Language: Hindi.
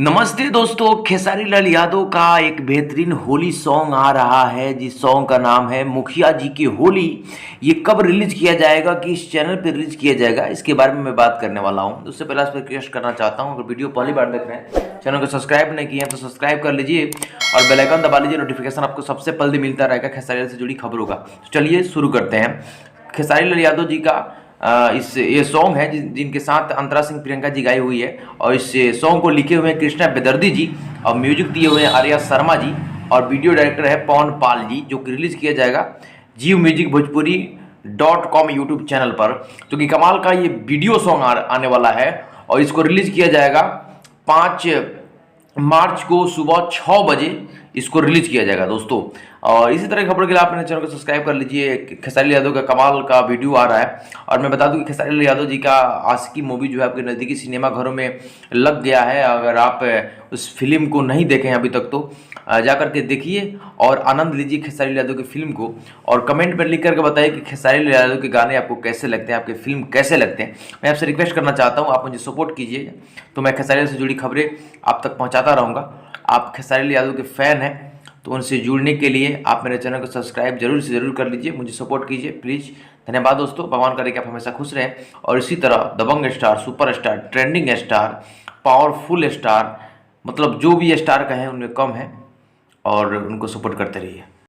नमस्ते दोस्तों, खेसारी लाल यादव का एक बेहतरीन होली सॉन्ग आ रहा है जिस सॉन्ग का नाम है मुखिया जी की होली। ये कब रिलीज किया जाएगा, कि इस चैनल पे रिलीज किया जाएगा, इसके बारे में मैं बात करने वाला हूँ। उससे पहले इस पर रिक्वेस्ट करना चाहता हूँ, अगर वीडियो पहली बार देख रहे हैं, चैनल को सब्सक्राइब नहीं किए हैं तो सब्सक्राइब कर लीजिए और बेल आइकन दबा लीजिए। नोटिफिकेशन आपको सबसे पहले मिलता रहेगा खेसारी लाल से जुड़ी खबरों का। तो चलिए शुरू करते हैं। खेसारी लाल यादव जी का ये सॉन्ग है जिनके साथ अंतरा सिंह प्रियंका जी गाई हुई है, और इस सॉन्ग को लिखे हुए हैं कृष्णा बेदर्दी जी और म्यूजिक दिए हुए हैं आर्या शर्मा जी और वीडियो डायरेक्टर है पवन पाल जी, जो कि रिलीज किया जाएगा Jio music Bhojpuri .com YouTube channel पर। तो कि कमाल का ये वीडियो सॉन्ग आने वाला है और इसको रिलीज किया जाएगा 5 मार्च को सुबह 6 बजे इसको रिलीज किया जाएगा दोस्तों। और इसी तरह की खबरों के लिए आप मेरे चैनल को सब्सक्राइब कर लीजिए। खेसारी लाल यादव का कमाल का वीडियो आ रहा है, और मैं बता दूं कि खेसारी लाल यादव जी का आशिकी मूवी जो है आपके नज़दीकी सिनेमा घरों में लग गया है। अगर आप उस फिल्म को नहीं देखे हैं अभी तक तो जा करके देखिए और आनंद लीजिए खेसारी लाल यादव की फिल्म को, और कमेंट में लिख करके बताइए कि खेसारी लाल यादव के गाने आपको कैसे लगते हैं, आपके फिल्म कैसे लगते हैं। मैं आपसे रिक्वेस्ट करना चाहता हूँ, आप मुझे सपोर्ट कीजिए तो मैं खेसारी लाल से जुड़ी खबरें आप तक पहुँचाता रहूँगा। आप खेसारी लाल यादव के फ़ैन हैं तो उनसे जुड़ने के लिए आप मेरे चैनल को सब्सक्राइब जरूर से जरूर कर लीजिए, मुझे सपोर्ट कीजिए प्लीज़। धन्यवाद दोस्तों, भगवान करे कि आप हमेशा खुश रहें और इसी तरह दबंग star, super star, trending star, powerful star, मतलब जो भी स्टार कहें उनमें कम है, और उनको सपोर्ट करते रहिए।